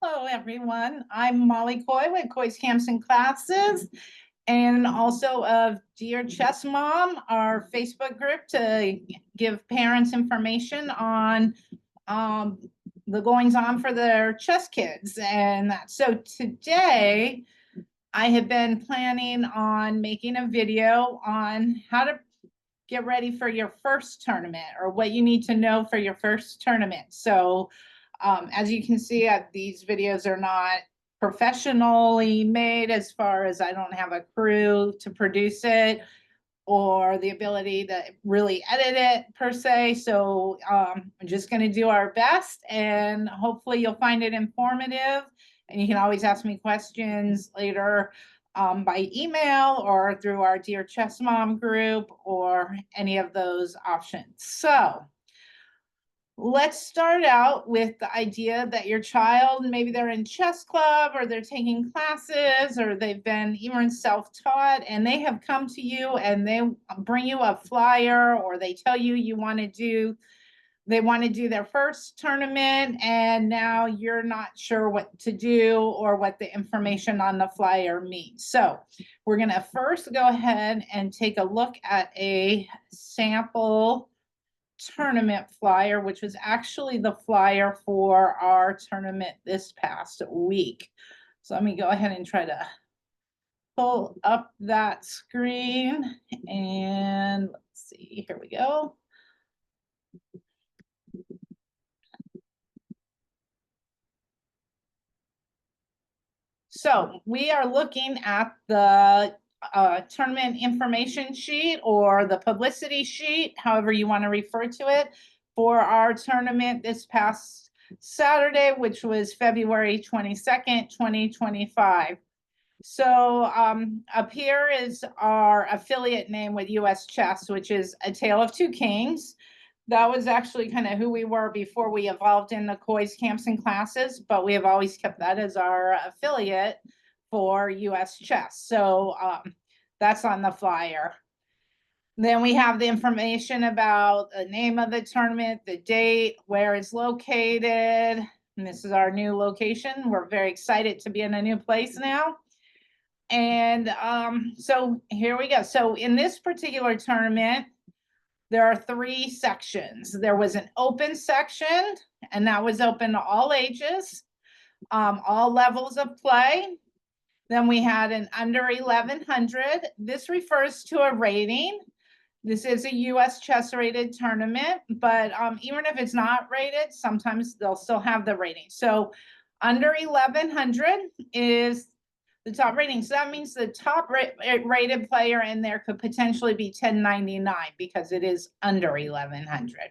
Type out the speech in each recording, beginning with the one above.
Hello, everyone. I'm Molly Coy with Coy's Camps and Classes, and also of Dear Chess Mom, our Facebook group to give parents information on um, the goings on for their chess kids. And so today, I have been planning on making a video on how to get ready for your first tournament or what you need to know for your first tournament. So as you can see, these videos are not professionally made as far as I don't have a crew to produce it or the ability to really edit it per se. So I'm just going to do our best and hopefully you'll find it informative. And you can always ask me questions later by email or through our Dear Chess Mom group or any of those options. So let's start out with the idea that your child, maybe they're in chess club or they're taking classes or they've been even self-taught and they have come to you and they bring you a flyer or they tell you they want to do their first tournament and now you're not sure what to do or what the information on the flyer means. So we're going to first go ahead and take a look at a sample tournament flyer, which was actually the flyer for our tournament this past week. So let me go ahead and try to pull up that screen and let's see, here we go. So we are looking at the tournament information sheet or the publicity sheet, however you want to refer to it, for our tournament this past Saturday, which was February 22nd, 2025. So up here is our affiliate name with US Chess, which is A Tale of Two Kings. That was actually kind of who we were before we evolved into Coy's Camps and Classes, but we have always kept that as our affiliate for US Chess. So that's on the flyer. Then we have the information about the name of the tournament, the date, where it's located. And this is our new location. We're very excited to be in a new place now. And so here we go. So in this particular tournament, there are three sections. There was an open section, and that was open to all ages, all levels of play. Then we had an under 1100. This refers to a rating. This is a US chess rated tournament, but even if it's not rated, sometimes they'll still have the rating. So under 1100 is the top rating. So that means the top rated player in there could potentially be 1099 because it is under 1100.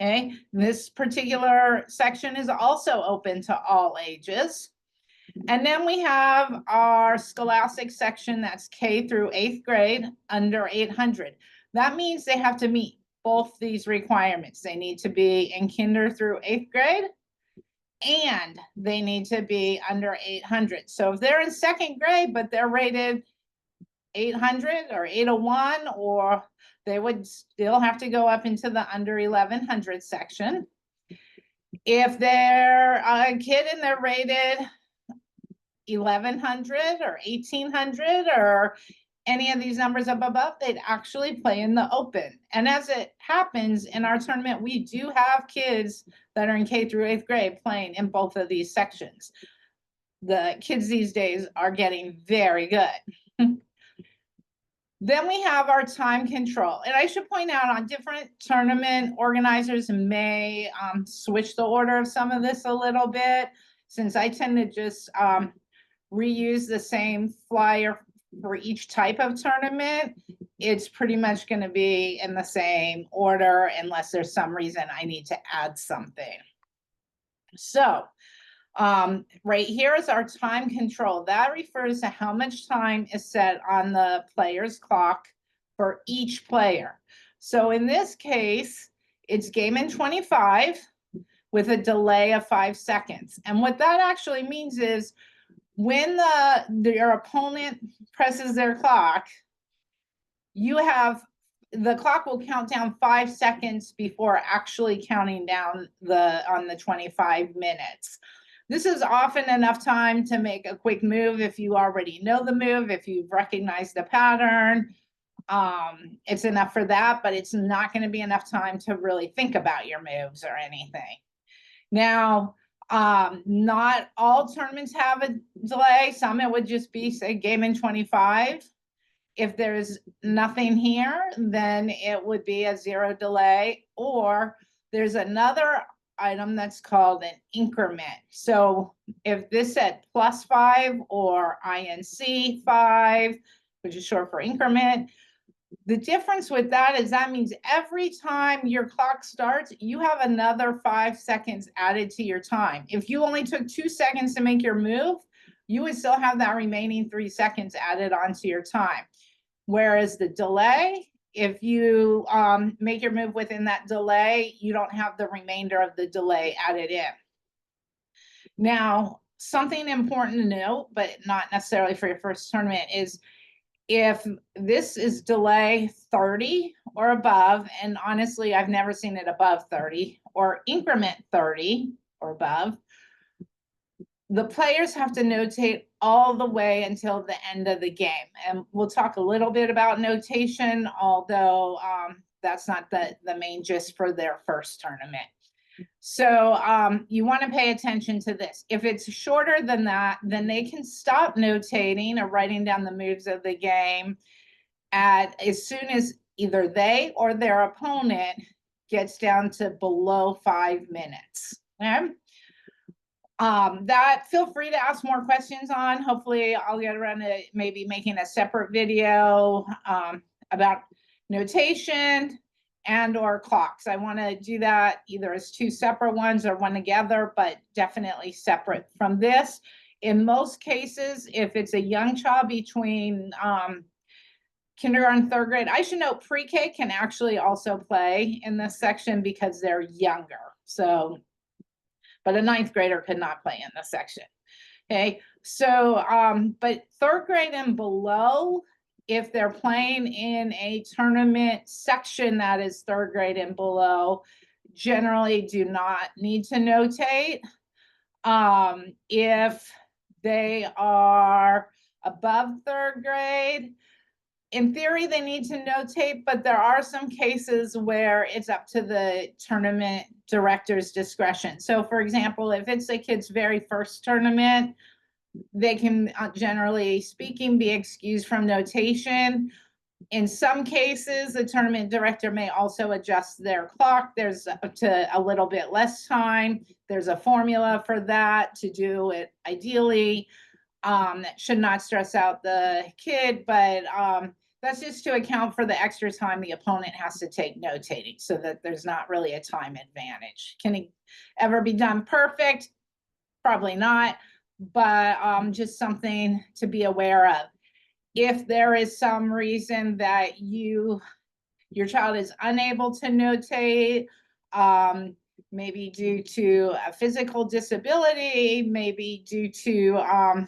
Okay, this particular section is also open to all ages. And then we have our scholastic section that's K through 8th grade under 800. That means they have to meet both these requirements. They need to be in kinder through 8th grade and they need to be under 800. So if they're in second grade, but they're rated 800 or 801, or they would still have to go up into the under 1100 section. If they're a kid and they're rated 1100 or 1800 or any of these numbers up above, they'd actually play in the open. And as it happens in our tournament, we do have kids that are in K through 8th grade playing in both of these sections. The kids these days are getting very good. Then we have our time control. And I should point out on different tournament organizers may switch the order of some of this a little bit, since I tend to just reuse the same flyer for each type of tournament. It's pretty much going to be in the same order unless there's some reason I need to add something. So right here is our time control. That refers to how much time is set on the player's clock for each player. So in this case, it's game in 25 with a delay of 5 seconds. And what that actually means is when your opponent presses their clock, the clock will count down 5 seconds before actually counting down on the 25 minutes. This is often enough time to make a quick move if you already know the move, if you've recognized the pattern. It's enough for that, but it's not going to be enough time to really think about your moves or anything. Now, not all tournaments have a delay. Some it would just be, say, game in 25. If there's nothing here, then it would be a 0 delay, or there's another item that's called an increment. So if this said +5 or INC 5, which is short for increment, the difference with that is that means every time your clock starts, you have another 5 seconds added to your time. If you only took 2 seconds to make your move, you would still have that remaining 3 seconds added onto your time. Whereas the delay, if you make your move within that delay, you don't have the remainder of the delay added in. Now, something important to note, but not necessarily for your first tournament, is if this is delay 30 or above, and honestly, I've never seen it above 30, or increment 30 or above, the players have to notate all the way until the end of the game. And we'll talk a little bit about notation, although that's not the main gist for their first tournament. So you want to pay attention to this. If it's shorter than that, then they can stop notating or writing down the moves of the game as soon as either they or their opponent gets down to below 5 minutes. Okay? That feel free to ask more questions on. Hopefully I'll get around to maybe making a separate video about notation and or clocks. I want to do that either as 2 separate ones or one together, but definitely separate from this. In most cases, if it's a young child between kindergarten, 3rd grade, I should note pre-K can actually also play in this section because they're younger. So, but a 9th grader could not play in this section. Okay, so, but 3rd grade and below, if they're playing in a tournament section that is 3rd grade and below, generally do not need to notate. If they are above 3rd grade, in theory, they need to notate, but there are some cases where it's up to the tournament director's discretion. So for example, if it's a kid's very first tournament, they can, generally speaking, be excused from notation. In some cases, the tournament director may also adjust their clock. There's up to a little bit less time. There's a formula for that to do it ideally. That should not stress out the kid, but that's just to account for the extra time the opponent has to take notating so that there's not really a time advantage. Can it ever be done perfect? Probably not, but just something to be aware of. If there is some reason that your child is unable to notate, maybe due to a physical disability, maybe due to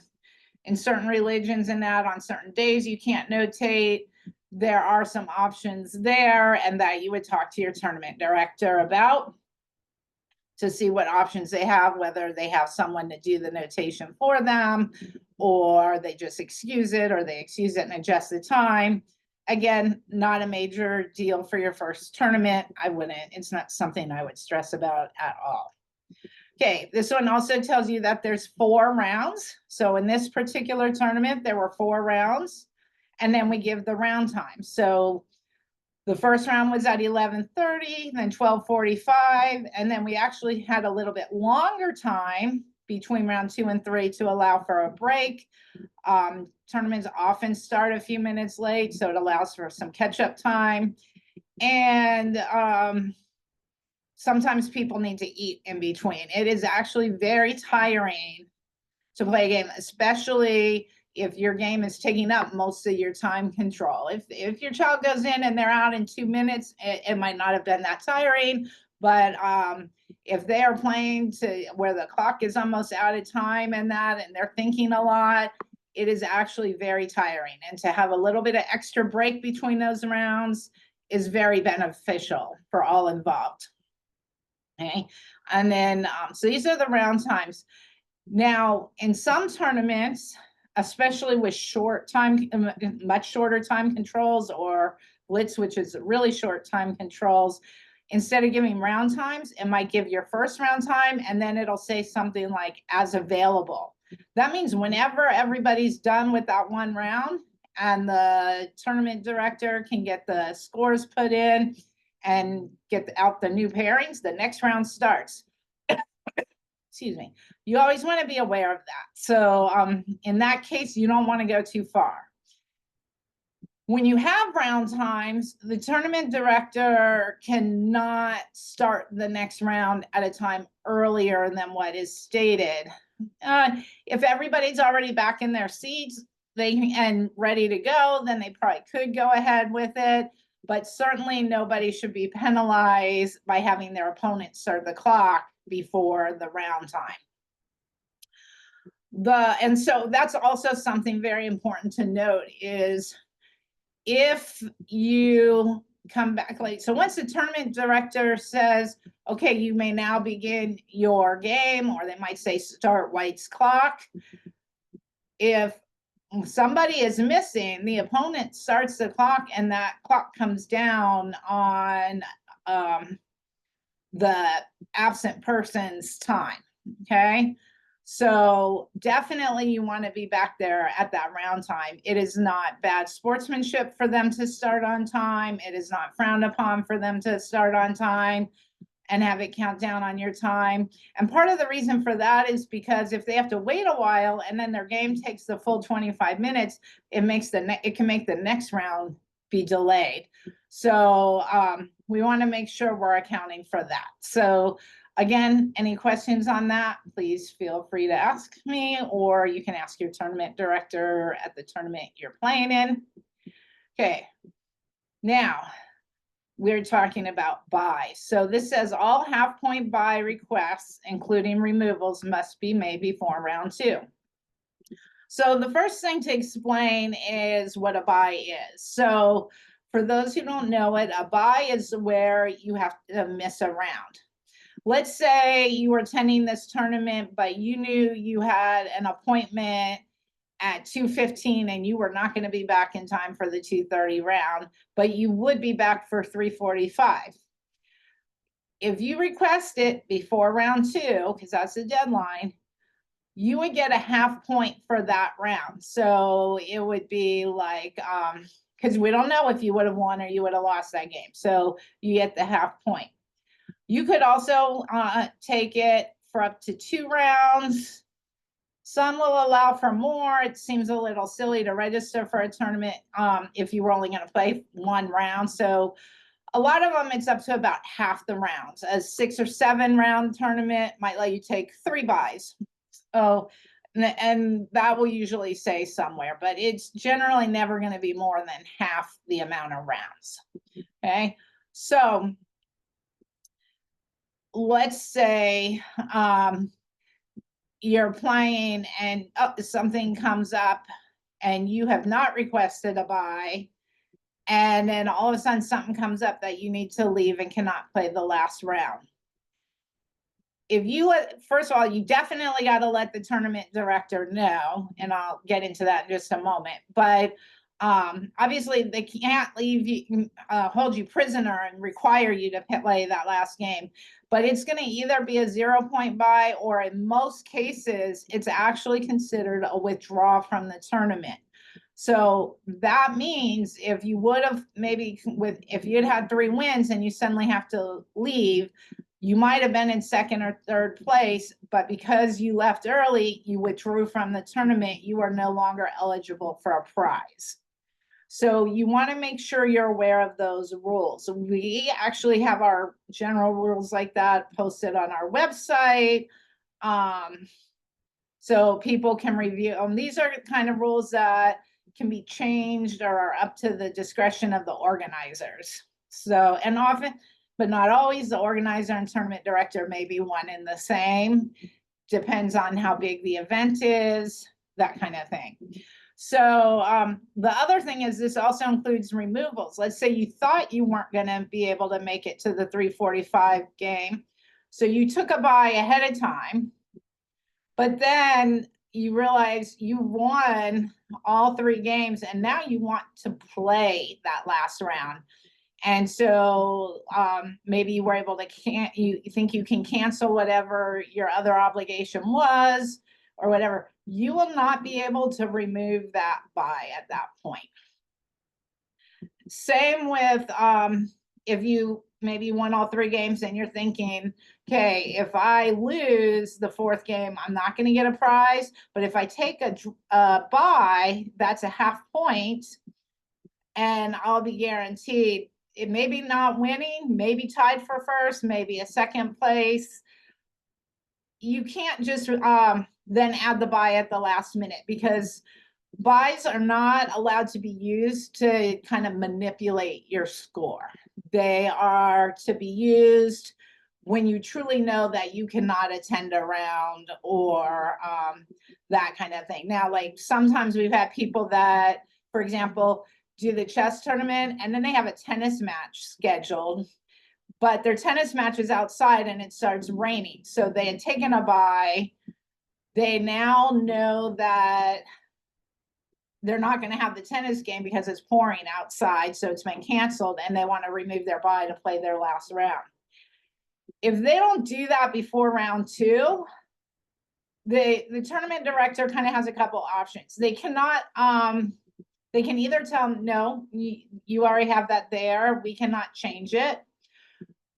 in certain religions and that on certain days you can't notate, there are some options there, and that you would talk to your tournament director about to see what options they have, whether they have someone to do the notation for them, or they just excuse it, or they excuse it and adjust the time. Again, not a major deal for your first tournament. It's not something I would stress about at all. Okay, this one also tells you that there's 4 rounds. So in this particular tournament, there were 4 rounds, and then we give the round time. So the first round was at 11:30, then 12:45, and then we actually had a little bit longer time between round 2 and 3 to allow for a break. Tournaments often start a few minutes late, so it allows for some catch-up time. And sometimes people need to eat in between. It is actually very tiring to play a game, especially if your game is taking up most of your time control. If your child goes in and they're out in 2 minutes, it might not have been that tiring, but if they are playing to where the clock is almost out of time and they're thinking a lot, it is actually very tiring. And to have a little bit of extra break between those rounds is very beneficial for all involved. Okay, and then so these are the round times. Now, in some tournaments, especially with much shorter time controls, or Blitz, which is really short time controls, instead of giving round times, it might give your first round time, and then it'll say something like as available. That means whenever everybody's done with that one round and the tournament director can get the scores put in and get out the new pairings, the next round starts. Excuse me. You always want to be aware of that. So in that case, you don't want to go too far. When you have round times, the tournament director cannot start the next round at a time earlier than what is stated. If everybody's already back in their seats and ready to go, then they probably could go ahead with it. But certainly nobody should be penalized by having their opponent start the clock before the round time. And so that's also something very important to note is if you come back late. So once the tournament director says, okay, you may now begin your game, or they might say start White's clock. If somebody is missing, the opponent starts the clock and that clock comes down on the absent person's time, okay? So definitely you want to be back there at that round time. It is not bad sportsmanship for them to start on time. It is not frowned upon for them to start on time and have it count down on your time. And part of the reason for that is because if they have to wait a while and then their game takes the full 25 minutes, it can make the next round be delayed. So we want to make sure we're accounting for that. So again, any questions on that, please feel free to ask me, or you can ask your tournament director at the tournament you're playing in. Okay, now we're talking about buys. So this says all half-point buy requests, including removals, must be made before round 2. So the first thing to explain is what a buy is. So for those who don't know it, a buy is where you have to miss a round. Let's say you were attending this tournament, but you knew you had an appointment at 2:15 and you were not going to be back in time for the 2:30 round, but you would be back for 3:45. If you request it before round 2, because that's the deadline, you would get a half point for that round. So it would be like, because we don't know if you would have won or you would have lost that game. So you get the half point. You could also take it for up to 2 rounds. Some will allow for more. It seems a little silly to register for a tournament if you were only going to play 1 round. So a lot of them, it's up to about half the rounds. A 6 or 7 round tournament might let you take 3 buys. Oh, and that will usually say somewhere, but it's generally never going to be more than half the amount of rounds. Okay, so let's say you're playing and something comes up and you have not requested a buy, and then all of a sudden something comes up that you need to leave and cannot play the last round. If you, first of all, you definitely got to let the tournament director know, and I'll get into that in just a moment, but obviously they can't leave you, hold you prisoner and require you to play that last game, but it's going to either be a 0-point buy, or in most cases, it's actually considered a withdrawal from the tournament. So that means if you would have if you'd had 3 wins and you suddenly have to leave, you might have been in 2nd or 3rd place, but because you left early, you withdrew from the tournament, you are no longer eligible for a prize. So you want to make sure you're aware of those rules. We actually have our general rules like that posted on our website. So people can review them. These are kind of rules that can be changed or are up to the discretion of the organizers. So, and often, but not always, the organizer and tournament director may be one and the same. Depends on how big the event is, that kind of thing. So the other thing is this also includes removals. Let's say you thought you weren't going to be able to make it to the 3:45 game. So you took a buy ahead of time. But then you realize you won all 3 games and now you want to play that last round. And so maybe you were able to you think you can cancel whatever your other obligation was or whatever. You will not be able to remove that buy at that point. Same with if you maybe won all 3 games and you're thinking, okay, if I lose the 4th game, I'm not going to get a prize. But if I take a buy, that's a half point and I'll be guaranteed it maybe not winning, maybe tied for first, maybe a 2nd place. You can't just then add the buy at the last minute because buys are not allowed to be used to kind of manipulate your score. They are to be used when you truly know that you cannot attend a round or that kind of thing. Now, like sometimes we've had people that, for example, do the chess tournament and then they have a tennis match scheduled, but their tennis match is outside and it starts raining. So they had taken a buy. They now know that they're not going to have the tennis game because it's pouring outside, so it's been canceled, and they want to remove their buy to play their last round. If they don't do that before round 2, the tournament director kind of has a couple options. They cannot they can either tell them, no, you already have that there, we cannot change it.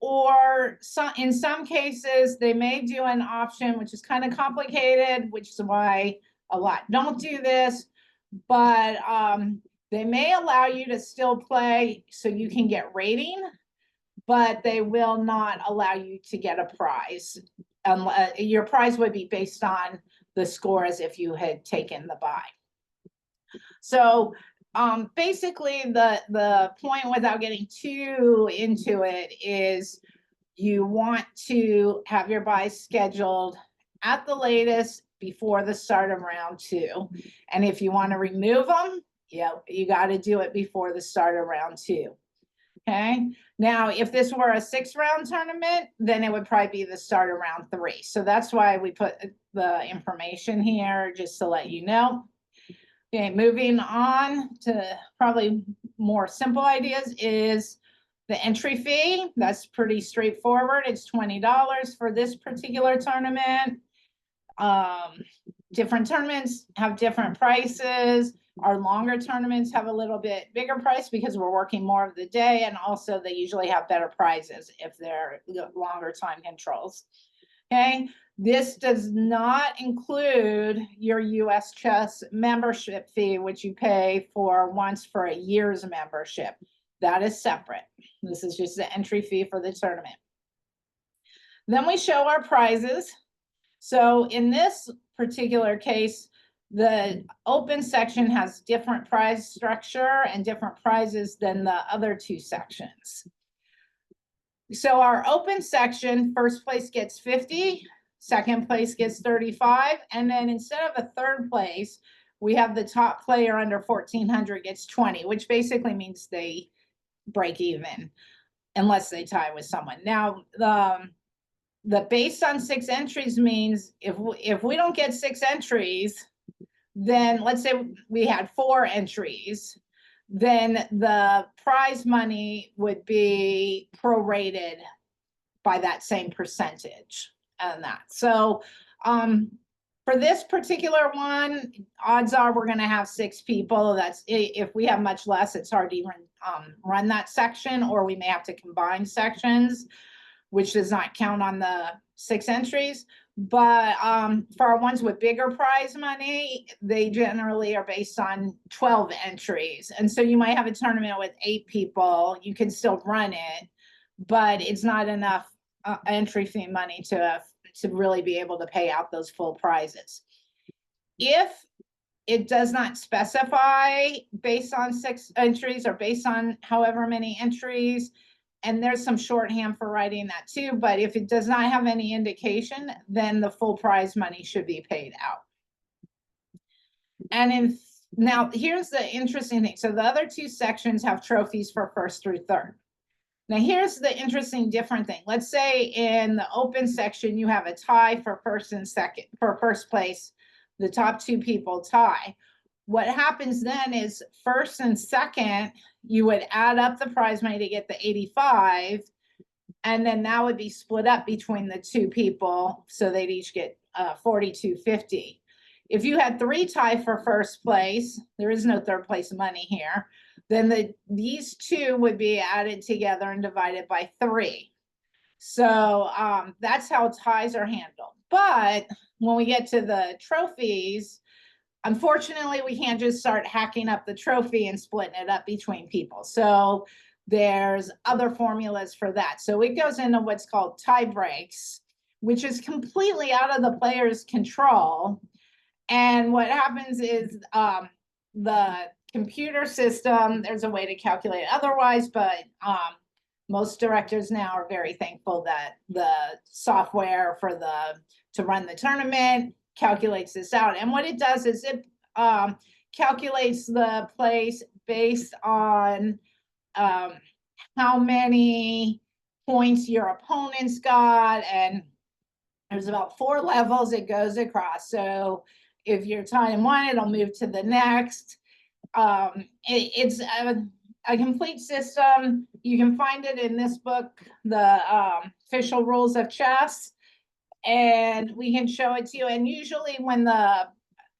Or in some cases, they may do an option, which is kind of complicated, which is why a lot don't do this, but they may allow you to still play so you can get rating, but they will not allow you to get a prize. Your prize would be based on the score as if you had taken the buy. So basically the point, without getting too into it, is you want to have your buys scheduled at the latest before the start of round 2. And if you want to remove them, you got to do it before the start of round 2. Okay. Now, if this were a 6-round tournament, then it would probably be the start of round 3. So that's why we put the information here, just to let you know. Okay, moving on to probably more simple ideas is the entry fee. That's pretty straightforward. It's $20 for this particular tournament. Different tournaments have different prices. Our longer tournaments have a little bit bigger price because we're working more of the day, and also they usually have better prizes if they're longer time controls. Okay, this does not include your US Chess membership fee, which you pay for once for a year's membership. That is separate. This is just the entry fee for the tournament. Then we show our prizes. So in this particular case, the open section has different prize structure and different prizes than the other 2 sections. So our open section, first place gets 50, second place gets 35, and then instead of a third place, we have the top player under 1,400 gets 20, which basically means they break even unless they tie with someone. Now, the based on 6 entries means if we don't get 6 entries, then let's say we had 4 entries, then the prize money would be prorated by that same percentage and that. So for this particular one, odds are we're going to have 6 people. That's if we have much less, it's hard to even run that section, or we may have to combine sections, which does not count on the 6 entries. But for our ones with bigger prize money, they generally are based on 12 entries. And so you might have a tournament with 8 people. You can still run it, but it's not enough entry fee money to really be able to pay out those full prizes. If it does not specify based on 6 entries or based on however many entries, and there's some shorthand for writing that too, but if it does not have any indication, then the full prize money should be paid out. And now here's the interesting thing. So the other 2 sections have trophies for first through third. Now, here's the interesting different thing. Let's say in the open section, you have a tie for first place, the top two people tie. What happens then is first and second, you would add up the prize money to get the 85, and then that would be split up between the two people, so they'd each get $42.50. If you had three tie for first place, there is no third place money here, then these two would be added together and divided by 3. So that's how ties are handled. But when we get to the trophies, unfortunately, we can't just start hacking up the trophy and splitting it up between people. So there's other formulas for that. So it goes into what's called tie breaks, which is completely out of the player's control. And what happens is the computer system, there's a way to calculate otherwise, but most directors now are very thankful that the software to run the tournament calculates this out. And what it does is it calculates the place based on how many points your opponents got, and there's about 4 levels it goes across. So if you're tied in one, it'll move to the next. It's a complete system. You can find it in this book, the Official Rules of Chess, and we can show it to you. And usually when the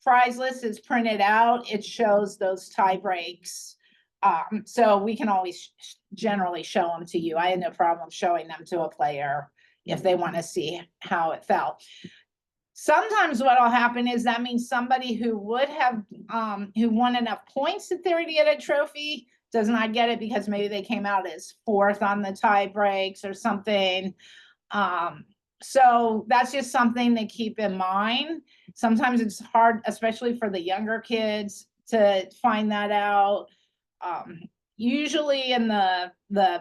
prize list is printed out, it shows those tie breaks. So we can always generally show them to you. I had no problem showing them to a player if they want to see how it felt. Sometimes what'll happen is that means somebody who would have who won enough points in theory to get a trophy does not get it because maybe they came out as 4th on the tie breaks or something. So that's just something to keep in mind. Sometimes it's hard, especially for the younger kids, to find that out. Usually in the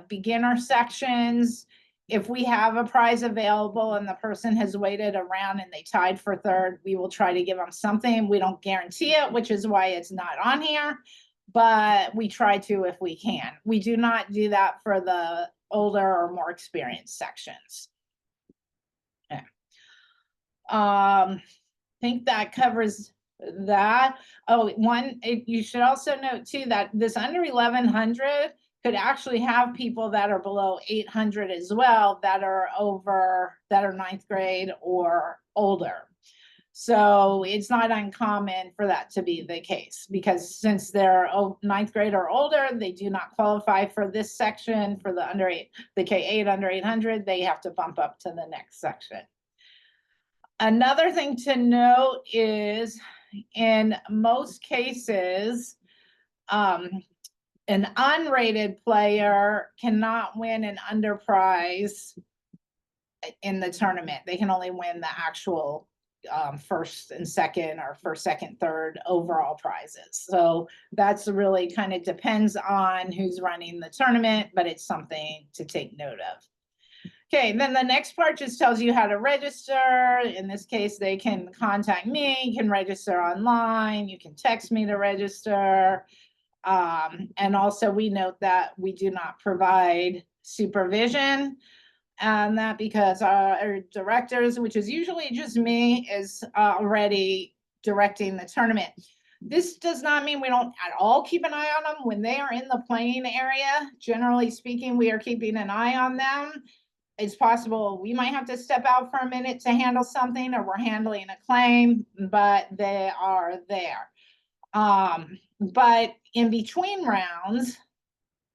beginner sections, if we have a prize available and the person has waited around and they tied for 3rd, we will try to give them something. We don't guarantee it, which is why it's not on here, but we try to if we can. We do not do that for the older or more experienced sections. Yeah. I think that covers that. Oh, you should also note too that this under 1100 could actually have people that are below 800 as well, that are 9th grade or older. So it's not uncommon for that to be the case, because since they're 9th grade or older, they do not qualify for this section. For the K8 under 800, they have to bump up to the next section. Another thing to note is in most cases, an unrated player cannot win an underprize in the tournament. They can only win the actual first and second, or first, second, third overall prizes. So that's really kind of depends on who's running the tournament, but it's something to take note of. Okay, then the next part just tells you how to register. In this case, they can contact me, you can register online, you can text me to register. And also we note that we do not provide supervision, and that because our directors, which is usually just me, is already directing the tournament. This does not mean we don't at all keep an eye on them when they are in the playing area. Generally speaking, we are keeping an eye on them. It's possible we might have to step out for a minute to handle something, or we're handling a claim, but they are there. But in between rounds,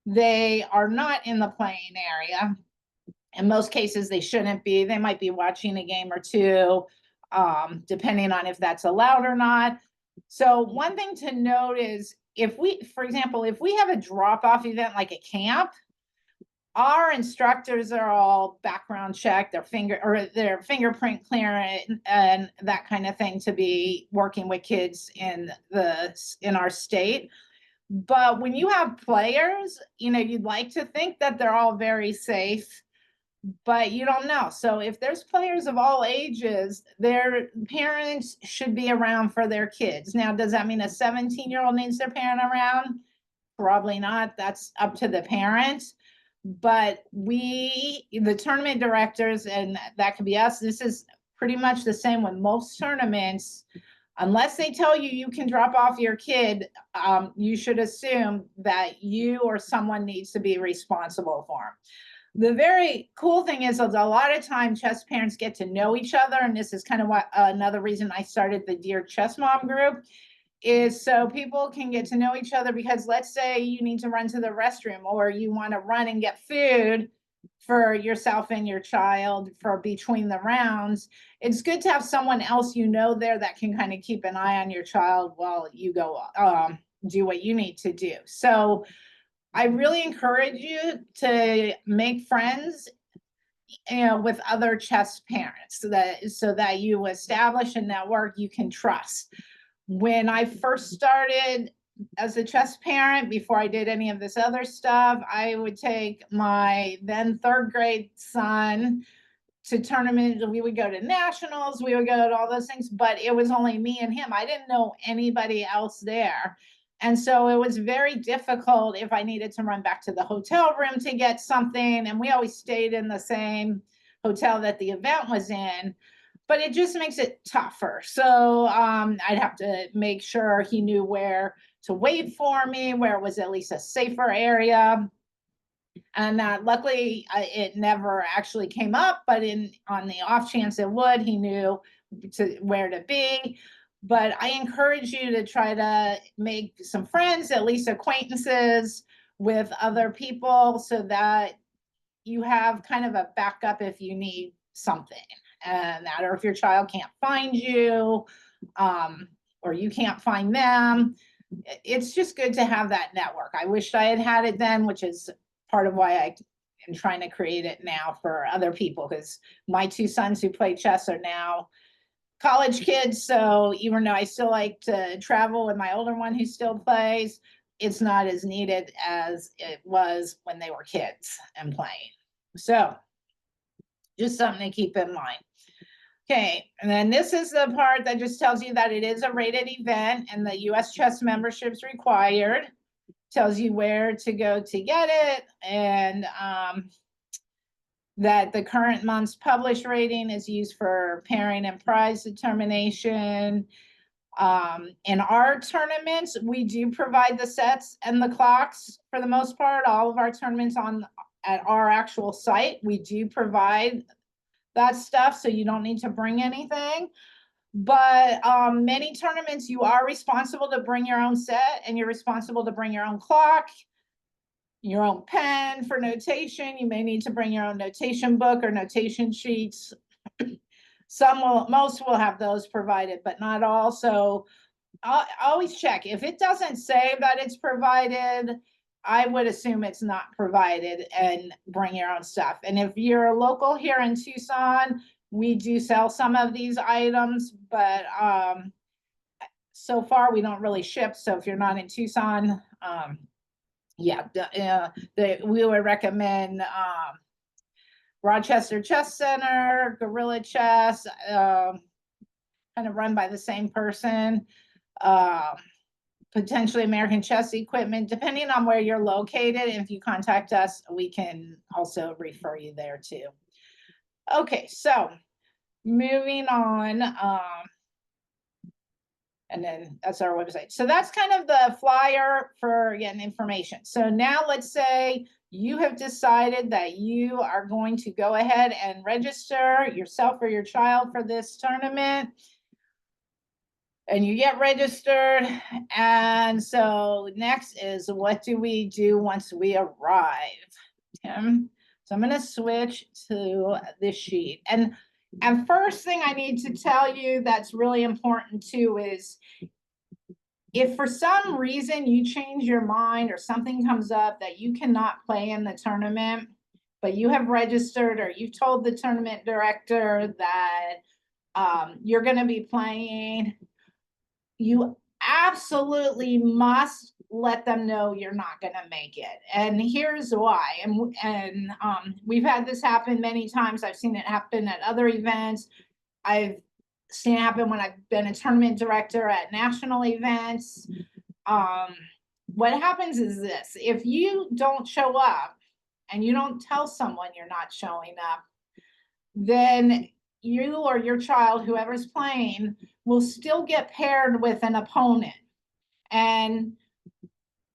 they are not in the playing area. In most cases, they shouldn't be. They might be watching a game or two, depending on if that's allowed or not. So one thing to note is for example, if we have a drop-off event like a camp, our instructors are all background checked, their fingerprint clearance and that kind of thing, to be working with kids in our state. But when you have players, you'd like to think that they're all very safe, but you don't know. So if there's players of all ages, their parents should be around for their kids. Now, does that mean a 17-year-old needs their parent around? Probably not. That's up to the parents. But the tournament directors, and that could be us, this is pretty much the same with most tournaments. Unless they tell you you can drop off your kid, you should assume that you or someone needs to be responsible for them. The very cool thing is a lot of times chess parents get to know each other, and this is kind of what another reason I started the Dear Chess Mom group, is so people can get to know each other, because let's say you need to run to the restroom or you want to run and get food for yourself and your child for between the rounds. It's good to have someone else there that can kind of keep an eye on your child while you go do what you need to do. So I really encourage you to make friends, with other chess parents, so that you establish a network you can trust. When I first started as a chess parent, before I did any of this other stuff, I would take my then third grade son to tournaments. We would go to nationals, we would go to all those things, but it was only me and him. I didn't know anybody else there. And so it was very difficult if I needed to run back to the hotel room to get something. And we always stayed in the same hotel that the event was in, but it just makes it tougher. So I'd have to make sure he knew where to wait for me, where it was at least a safer area. And luckily, it never actually came up, but on the off chance it would, he knew where to be. But I encourage you to try to make some friends, at least acquaintances with other people, so that you have kind of a backup if you need something, and that, or if your child can't find you, or you can't find them. It's just good to have that network. I wished I had it then, which is part of why I am trying to create it now for other people, because my two sons who play chess are now college kids. So even though I still like to travel with my older one who still plays, it's not as needed as it was when they were kids and playing. So just something to keep in mind. Okay, and then this is the part that just tells you that it is a rated event and the US chess membership's required. Tells you where to go to get it, and that the current month's published rating is used for pairing and prize determination. In our tournaments, we do provide the sets and the clocks for the most part. All of our tournaments at our actual site, we do provide that stuff, so you don't need to bring anything. But many tournaments, you are responsible to bring your own set, and you're responsible to bring your own clock, your own pen for notation. You may need to bring your own notation book or notation sheets. Most will have those provided, but not all. So I'll always check. If it doesn't say that it's provided, I would assume it's not provided, and bring your own stuff. And if you're local here in Tucson, we do sell some of these items, but so far we don't really ship. So if you're not in Tucson, we would recommend Rochester Chess Center, Gorilla Chess, kind of run by the same person. Potentially American Chess Equipment, depending on where you're located. If you contact us, we can also refer you there too. Okay, so moving on, and then that's our website. So that's kind of the flyer for getting information. So now let's say you have decided that you are going to go ahead and register yourself or your child for this tournament. And you get registered. And so next is, what do we do once we arrive? Tim? So I'm going to switch to this sheet. And first thing I need to tell you that's really important too is, if for some reason you change your mind or something comes up that you cannot play in the tournament, but you have registered, or you've told the tournament director that you're going to be playing, you absolutely must let them know you're not going to make it. And here's why. And we've had this happen many times. I've seen it happen at other events. I've seen it happen when I've been a tournament director at national events. What happens is this: if you don't show up and you don't tell someone you're not showing up, then you or your child, whoever's playing, will still get paired with an opponent. And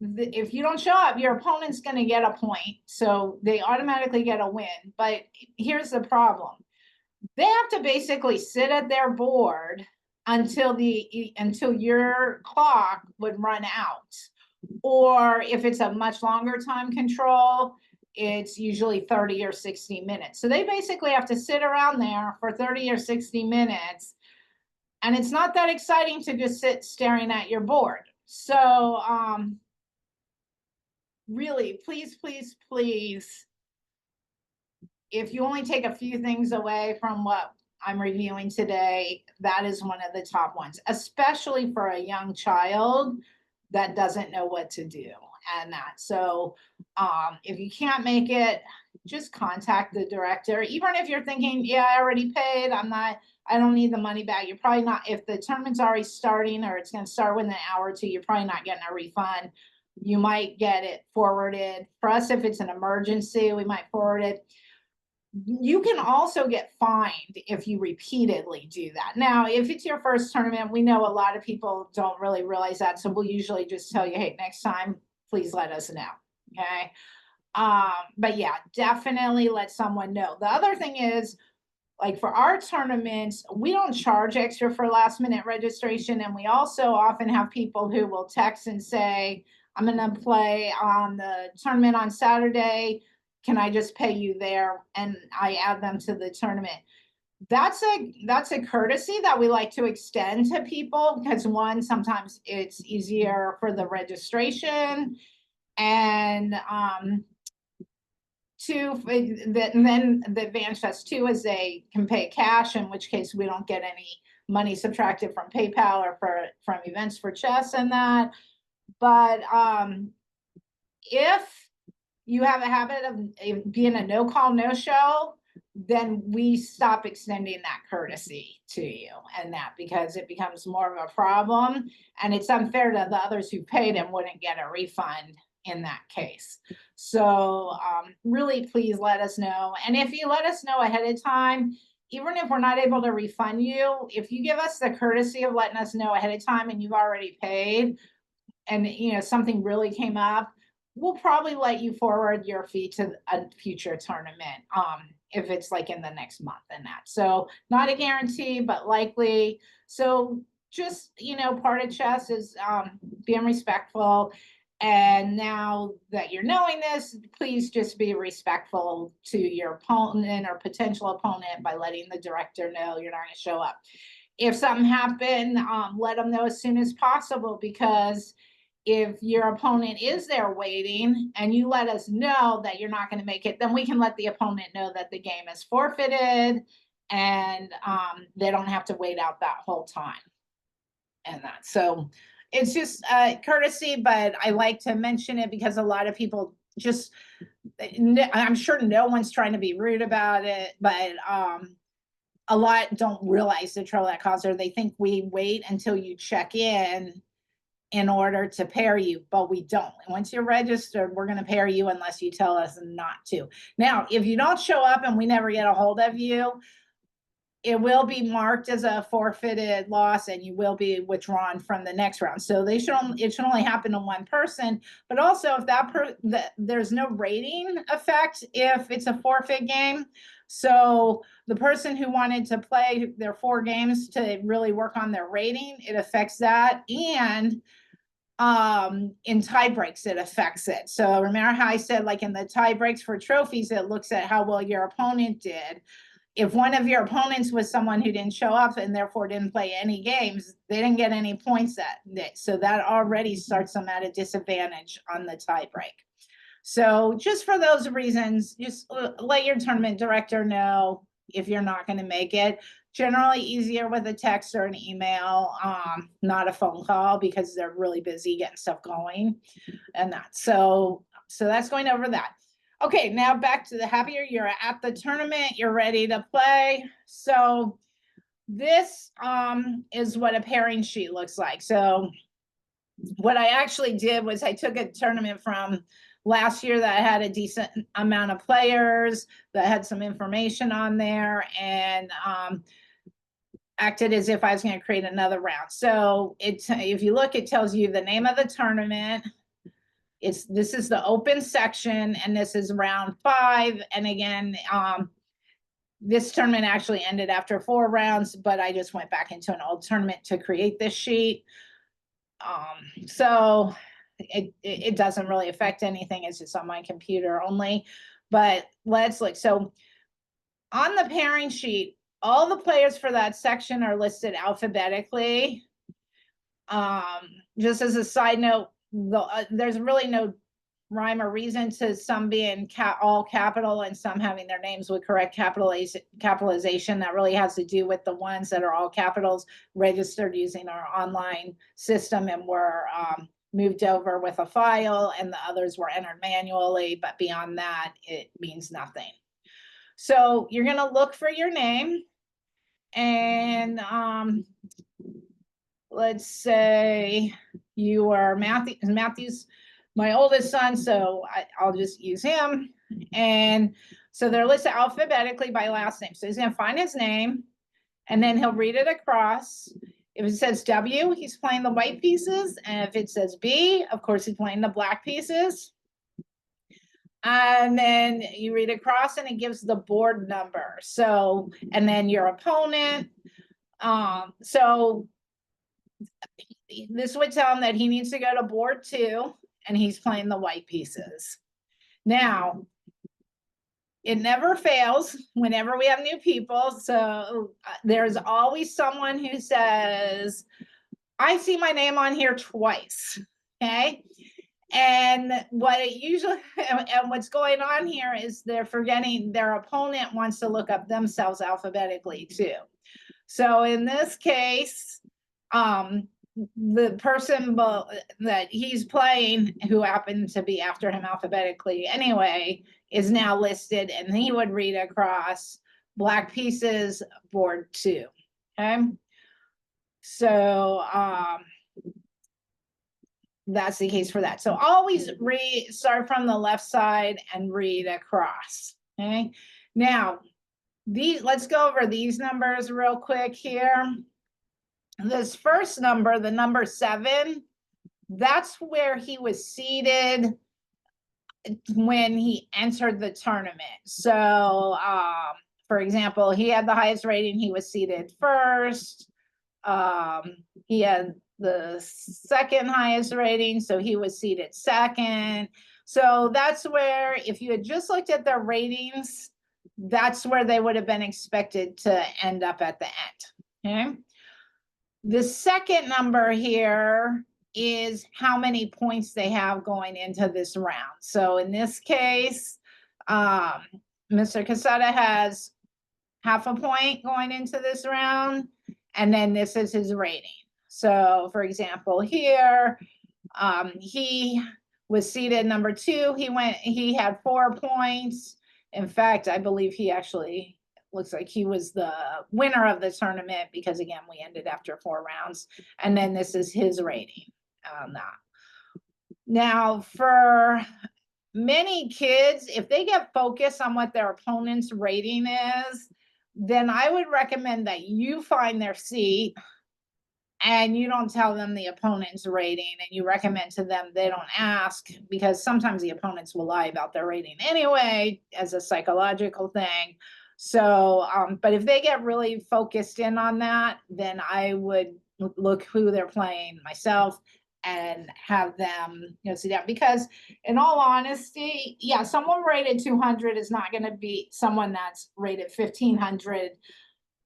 if you don't show up, your opponent's going to get a point. So they automatically get a win. But here's the problem. They have to basically sit at their board until your clock would run out. Or if it's a much longer time control, it's usually 30 or 60 minutes. So they basically have to sit around there for 30 or 60 minutes. And it's not that exciting to just sit staring at your board. So really, please, please, please, if you only take a few things away from what I'm reviewing today, that is one of the top ones, especially for a young child that doesn't know what to do. And that, so if you can't make it, just contact the director. Even if you're thinking, yeah, I already paid, I don't need the money back. You're probably not, if the tournament's already starting or it's going to start within an hour or two, you're probably not getting a refund. You might get it forwarded. For us, if it's an emergency, we might forward it. You can also get fined if you repeatedly do that. Now, if it's your first tournament, we know a lot of people don't really realize that. So we'll usually just tell you, hey, next time, please let us know. Okay. But yeah, definitely let someone know. The other thing is, like for our tournaments, we don't charge extra for last minute registration. And we also often have people who will text and say, I'm going to play on the tournament on Saturday. Can I just pay you there? And I add them to the tournament. That's a courtesy that we like to extend to people because one, sometimes it's easier for the registration, and two, then the advantage that's two is they can pay cash, in which case we don't get any money subtracted from PayPal or from Events for Chess and that. But if you have a habit of being a no call, no show, then we stop extending that courtesy to you, and that because it becomes more of a problem and it's unfair to the others who paid and wouldn't get a refund in that case. So really, please let us know. And if you let us know ahead of time, even if we're not able to refund you, if you give us the courtesy of letting us know ahead of time and you've already paid and something really came up, we'll probably let you forward your fee to a future tournament if it's like in the next month and that. So not a guarantee, but likely. So just, part of chess is being respectful. And now that you're knowing this, please just be respectful to your opponent or potential opponent by letting the director know you're not going to show up. If something happened, let them know as soon as possible, because if your opponent is there waiting and you let us know that you're not going to make it, then we can let the opponent know that the game is forfeited and they don't have to wait out that whole time. And that, so it's just courtesy, but I like to mention it because a lot of people just, I'm sure no one's trying to be rude about it, but a lot don't realize the trouble that causes. They think we wait until you check in order to pair you, but we don't. Once you're registered, we're going to pair you unless you tell us not to. Now, if you don't show up and we never get a hold of you, it will be marked as a forfeited loss and you will be withdrawn from the next round. So it should only happen to one person, but also if there's no rating effect if it's a forfeit game. So the person who wanted to play their 4 games to really work on their rating, it affects that. And in tie breaks, it affects it. So remember how I said, like in the tie breaks for trophies, it looks at how well your opponent did. If one of your opponents was someone who didn't show up and therefore didn't play any games, they didn't get any points that day. So that already starts them at a disadvantage on the tie break. So just for those reasons, just let your tournament director know if you're not going to make it. Generally easier with a text or an email, not a phone call, because they're really busy getting stuff going and that. So that's going over that. Okay, now back to the happier. You're at the tournament, you're ready to play. So this is what a pairing sheet looks like. So what I actually did was I took a tournament from last year that had a decent amount of players, that had some information on there, and acted as if I was going to create another round. So if you look, it tells you the name of the tournament. This is the open section, and this is round 5. And again, this tournament actually ended after 4 rounds, but I just went back into an old tournament to create this sheet. So it doesn't really affect anything. It's just on my computer only. But let's look. So on the pairing sheet, all the players for that section are listed alphabetically. Just as a side note, there's really no rhyme or reason to some being all capital and some having their names with correct capitalization. That really has to do with the ones that are all capitals registered using our online system and were moved over with a file, and the others were entered manually. But beyond that, it means nothing. So you're going to look for your name, and let's say you are Matthew's my oldest son, so I'll just use him. And so they're listed alphabetically by last name. So he's going to find his name, and then he'll read it across. If it says W, he's playing the white pieces. And if it says B, of course, he's playing the black pieces. And then you read across, and it gives the board number. So, and then your opponent. So this would tell him that he needs to go to board 2, and he's playing the white pieces. Now, it never fails whenever we have new people. So there's always someone who says, I see my name on here twice. Okay. And what it usually, and what's going on here is they're forgetting their opponent wants to look up themselves alphabetically too. So in this case, the person that he's playing, who happened to be after him alphabetically anyway, is now listed, and he would read across black pieces, board 2. Okay. So that's the case for that. So always start from the left side and read across. Okay. Now, let's go over these numbers real quick here. This first number, the number 7, that's where he was seated when he entered the tournament. So, for example, he had the highest rating, he was seated first. He had the second highest rating, so he was seated second. So that's where, if you had just looked at their ratings, that's where they would have been expected to end up at the end. Okay. The second number here is how many points they have going into this round. So in this case, Mr. Casada has half a point going into this round, and then this is his rating. So for example, here, he was seated number 2. He had 4 points. In fact, I believe he actually looks like he was the winner of the tournament, because again, we ended after 4 rounds. And then this is his rating on that. Now, for many kids, if they get focused on what their opponent's rating is, then I would recommend that you find their seat and you don't tell them the opponent's rating, and you recommend to them they don't ask, because sometimes the opponents will lie about their rating anyway as a psychological thing. So, but if they get really focused in on that, then I would look who they're playing myself and have them, sit down. Because in all honesty, yeah, someone rated 200 is not going to beat someone that's rated 1500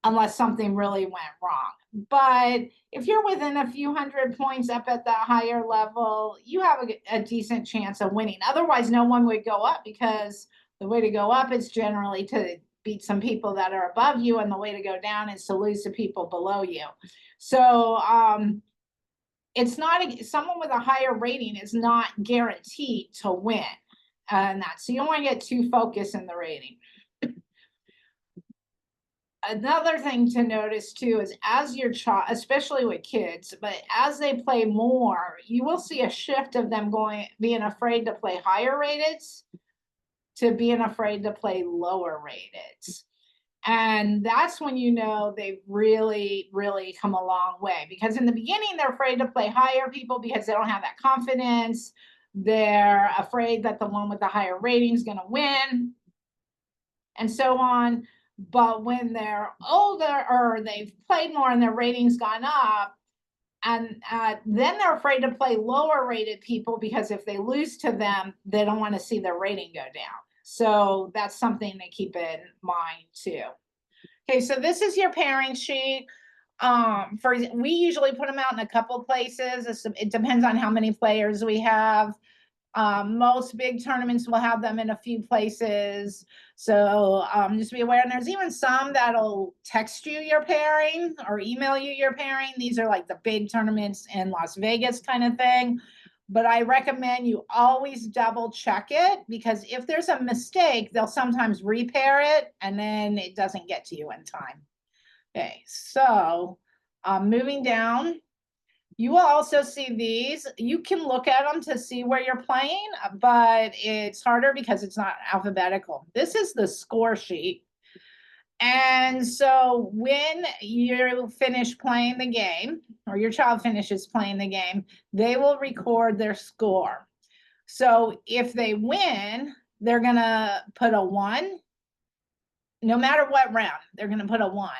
unless something really went wrong. But if you're within a few hundred points up at the higher level, you have a decent chance of winning. Otherwise, no one would go up, because the way to go up is generally to beat some people that are above you, and the way to go down is to lose to people below you. So it's not someone with a higher rating is not guaranteed to win, and that. So you don't want to get too focused in the rating. Another thing to notice too is as your child, especially with kids, but as they play more, you will see a shift of them being afraid to play higher rated to being afraid to play lower rated. And that's when you know they've really, really come a long way. Because in the beginning, they're afraid to play higher people because they don't have that confidence. They're afraid that the one with the higher rating is going to win, and so on. But when they're older or they've played more and their rating's gone up, and then they're afraid to play lower rated people because if they lose to them, they don't want to see their rating go down. So that's something to keep in mind too. Okay, so this is your pairing sheet. We usually put them out in a couple places. It depends on how many players we have. Most big tournaments will have them in a few places. So just be aware. And there's even some that'll text you your pairing or email you your pairing. These are like the big tournaments in Las Vegas kind of thing. But I recommend you always double check it, because if there's a mistake, they'll sometimes repair it and then it doesn't get to you in time. Okay, so moving down, you will also see these. You can look at them to see where you're playing, but it's harder because it's not alphabetical. This is the score sheet. And so when you finish playing the game, or your child finishes playing the game, they will record their score. So if they win, they're going to put a 1. No matter what round, they're going to put a 1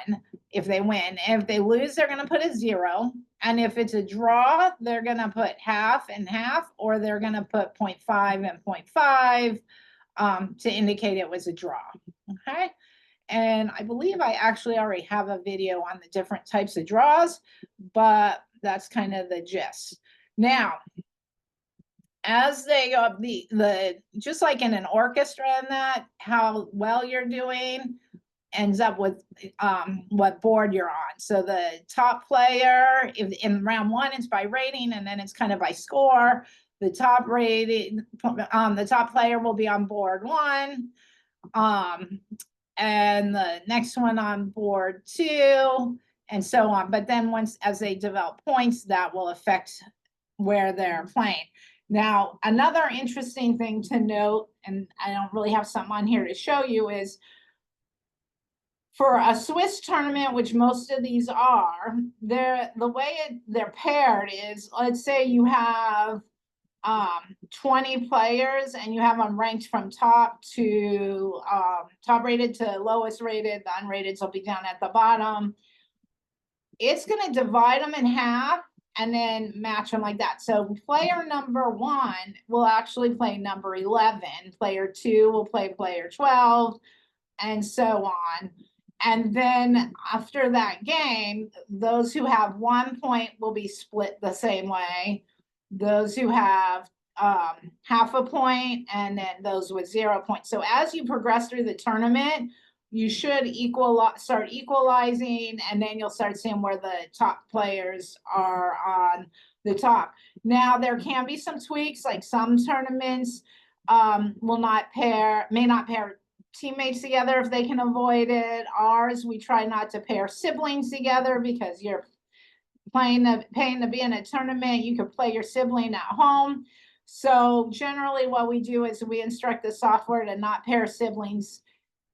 if they win. And if they lose, they're going to put a 0. And if it's a draw, they're going to put half and half, or they're going to put 0.5 and 0.5 to indicate it was a draw. Okay. And I believe I actually already have a video on the different types of draws, but that's kind of the gist. Now, as they go up, just like in an orchestra and that, how well you're doing ends up with what board you're on. So the top player, if in round 1, it's by rating, and then it's kind of by score. The top rated, the top player will be on board 1. And the next one on board 2, and so on. But then as they develop points, that will affect where they're playing. Now, another interesting thing to note, and I don't really have something on here to show you, is for a Swiss tournament, which most of these are, the way they're paired is, let's say you have 20 players and you have them ranked from top to top rated to lowest rated. The unrated will be down at the bottom. It's going to divide them in half and then match them like that. So player number 1 will actually play number 11. Player 2 will play player 12, and so on. And then after that game, those who have 1 point will be split the same way. Those who have half a point, and then those with 0 points. So as you progress through the tournament, you should start equalizing, and then you'll start seeing where the top players are on the top. Now, there can be some tweaks, like some tournaments may not pair teammates together if they can avoid it. Ours, we try not to pair siblings together because you're paying to be in a tournament. You could play your sibling at home. So generally what we do is we instruct the software to not pair siblings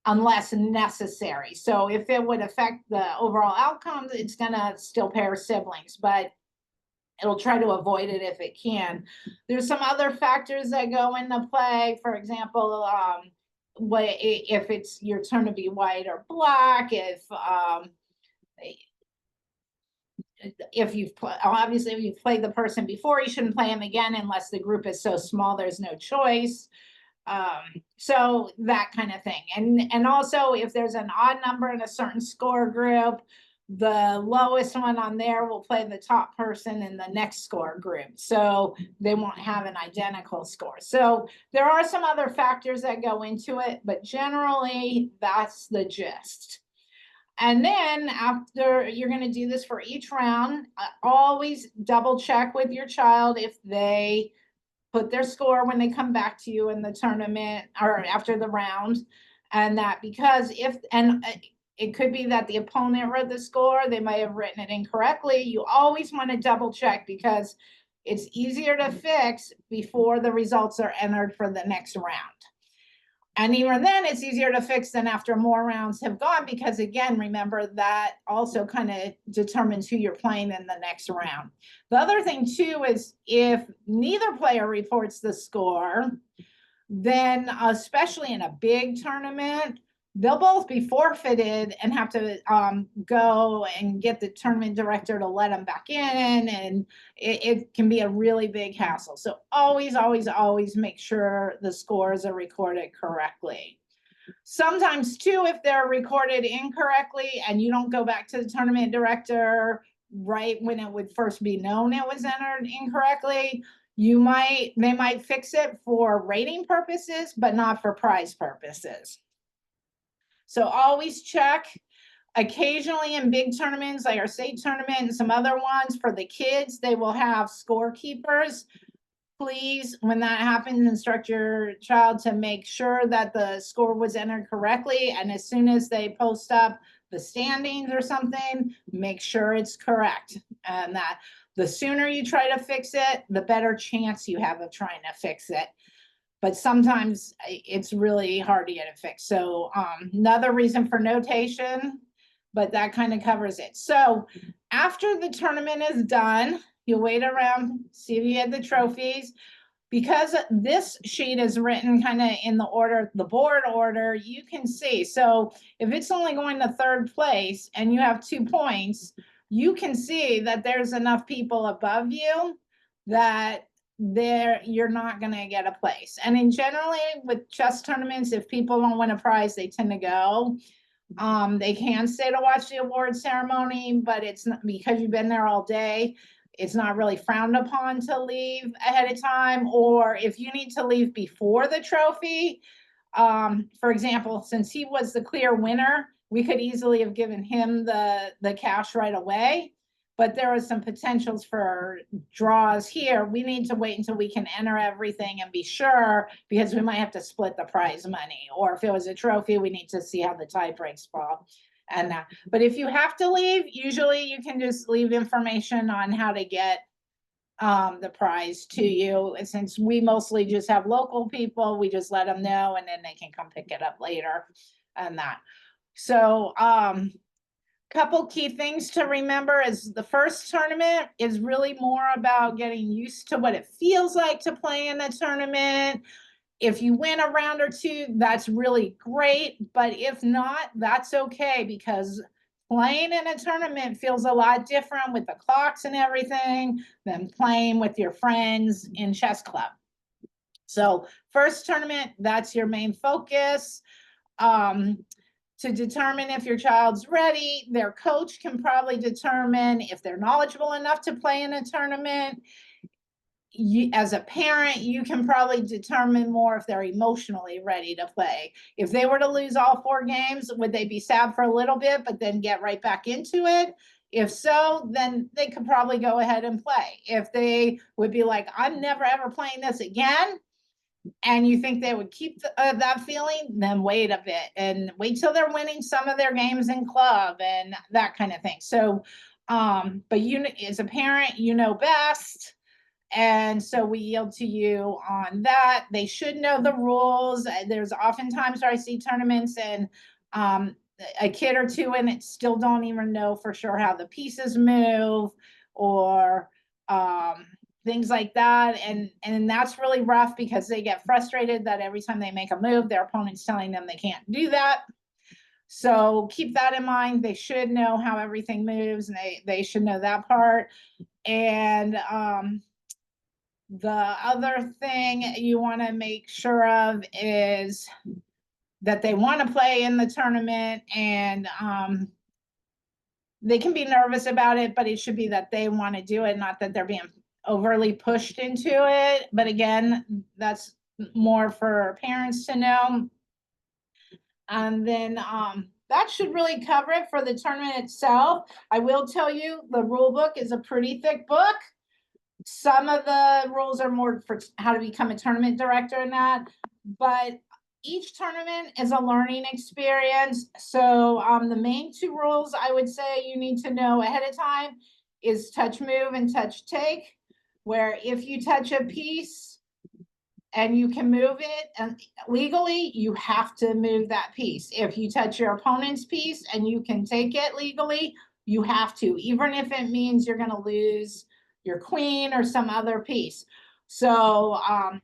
unless necessary. So if it would affect the overall outcome, it's gonna still pair siblings, but it'll try to avoid it if it can. There's some other factors that go into play. For example, if it's your turn to be white or black, if you've obviously if you've played the person before, you shouldn't play him again unless the group is so small there's no choice. So that kind of thing. And also, if there's an odd number in a certain score group, the lowest one on there will play the top person in the next score group. So they won't have an identical score. So there are some other factors that go into it, but generally that's the gist. And then after, you're going to do this for each round. Always double check with your child if they put their score when they come back to you in the tournament or after the round. And that because it could be that the opponent wrote the score. They might have written it incorrectly. You always want to double check because it's easier to fix before the results are entered for the next round. And even then, it's easier to fix than after more rounds have gone, because again, remember that also kind of determines who you're playing in the next round. The other thing too is if neither player reports the score, then especially in a big tournament, they'll both be forfeited and have to go and get the tournament director to let them back in, and it can be a really big hassle. So always, always, always make sure the scores are recorded correctly. Sometimes too, if they're recorded incorrectly and you don't go back to the tournament director right when it would first be known it was entered incorrectly, they might fix it for rating purposes, but not for prize purposes. So always check. Occasionally in big tournaments like our state tournament and some other ones for the kids, they will have scorekeepers. Please, when that happens, instruct your child to make sure that the score was entered correctly. And as soon as they post up the standings or something, make sure it's correct. And that the sooner you try to fix it, the better chance you have of trying to fix it. But sometimes it's really hard to get it fixed. So another reason for notation, but that kind of covers it. So after the tournament is done, you'll wait around, see if you had the trophies. Because this sheet is written kind of in the order, the board order, you can see. So if it's only going to third place and you have 2 points, you can see that there's enough people above you that you're not going to get a place. And in generally with chess tournaments, if people don't win a prize, they tend to go. They can stay to watch the award ceremony, but it's not, because you've been there all day, it's not really frowned upon to leave ahead of time. Or if you need to leave before the trophy, for example, since he was the clear winner, we could easily have given him the cash right away. But there are some potentials for draws here. We need to wait until we can enter everything and be sure, because we might have to split the prize money. Or if it was a trophy, we need to see how the tie breaks fall. And but if you have to leave, usually you can just leave information on how to get the prize to you. And since we mostly just have local people, we just let them know and then they can come pick it up later and that. So couple key things to remember is the first tournament is really more about getting used to what it feels like to play in the tournament. If you win a round or two, that's really great. But if not, that's okay, because playing in a tournament feels a lot different with the clocks and everything than playing with your friends in chess club. So first tournament, that's your main focus. To determine if your child's ready, their coach can probably determine if they're knowledgeable enough to play in a tournament. As a parent, you can probably determine more if they're emotionally ready to play. If they were to lose all 4 games, would they be sad for a little bit, but then get right back into it? If so, then they could probably go ahead and play. If they would be like, I'm never ever playing this again, and you think they would keep that feeling, then wait a bit and wait till they're winning some of their games in club and that kind of thing. So, but you as a parent, you know best. And so we yield to you on that. They should know the rules. There's oftentimes where I see tournaments and a kid or two in it still don't even know for sure how the pieces move or things like that. And that's really rough because they get frustrated that every time they make a move, their opponent's telling them they can't do that. So keep that in mind. They should know how everything moves, and they should know that part. And the other thing you want to make sure of is that they want to play in the tournament, and they can be nervous about it, but it should be that they want to do it, not that they're being overly pushed into it. But again, that's more for parents to know. And then that should really cover it for the tournament itself. I will tell you, the rule book is a pretty thick book. Some of the rules are more for how to become a tournament director and that, but each tournament is a learning experience. So the main two rules I would say you need to know ahead of time is touch move and touch take, where if you touch a piece and you can move it and legally, you have to move that piece. If you touch your opponent's piece and you can take it legally, you have to, even if it means you're going to lose your queen or some other piece. So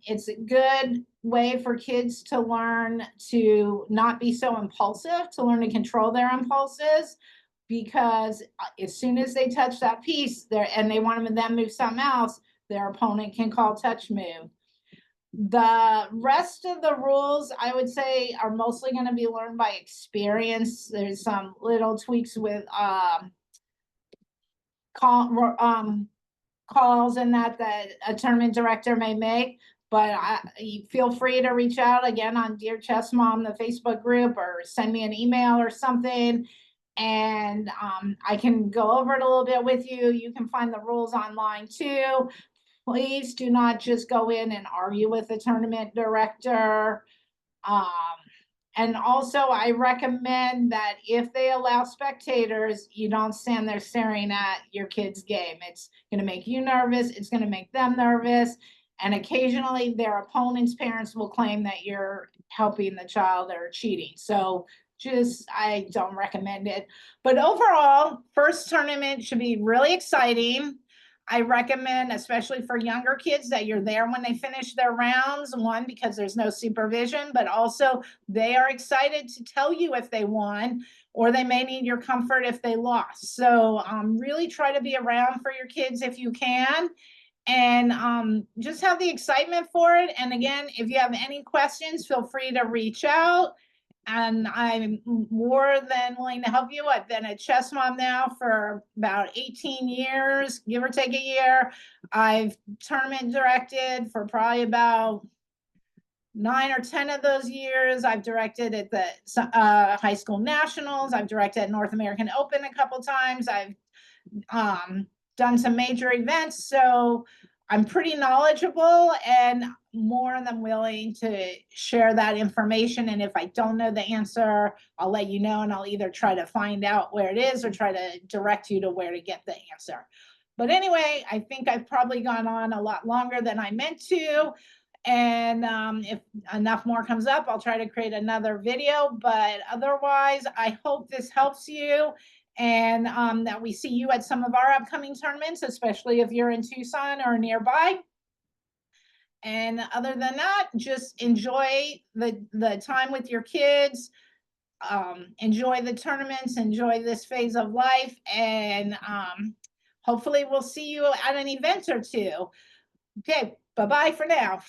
it's a good way for kids to learn to not be so impulsive, to learn to control their impulses, because as soon as they touch that piece there and they want to then move something else, their opponent can call touch move. The rest of the rules, I would say, are mostly going to be learned by experience. There's some little tweaks with calls and that a tournament director may make, but feel free to reach out again on Dear Chess Mom, the Facebook group, or send me an email or something, and I can go over it a little bit with you. You can find the rules online too. Please do not just go in and argue with the tournament director. And also, I recommend that if they allow spectators, you don't stand there staring at your kid's game. It's going to make you nervous. It's going to make them nervous. And occasionally, their opponent's parents will claim that you're helping the child or cheating. So I don't recommend it. But overall, first tournament should be really exciting. I recommend, especially for younger kids, that you're there when they finish their rounds. One, because there's no supervision, but also they are excited to tell you if they won, or they may need your comfort if they lost. So really try to be around for your kids if you can, and just have the excitement for it. And again, if you have any questions, feel free to reach out. And I'm more than willing to help you. I've been a chess mom now for about 18 years, give or take a year. I've tournament directed for probably about 9 or 10 of those years. I've directed at the high school nationals. I've directed at North American Open a couple times. I've done some major events. So I'm pretty knowledgeable and more than willing to share that information. And if I don't know the answer, I'll let you know, and I'll either try to find out where it is or try to direct you to where to get the answer. But anyway, I think I've probably gone on a lot longer than I meant to. And if enough more comes up, I'll try to create another video. But otherwise, I hope this helps you, and that we see you at some of our upcoming tournaments, especially if you're in Tucson or nearby. And other than that, just enjoy the time with your kids, enjoy the tournaments, enjoy this phase of life, and hopefully we'll see you at an event or two. Okay, bye-bye for now.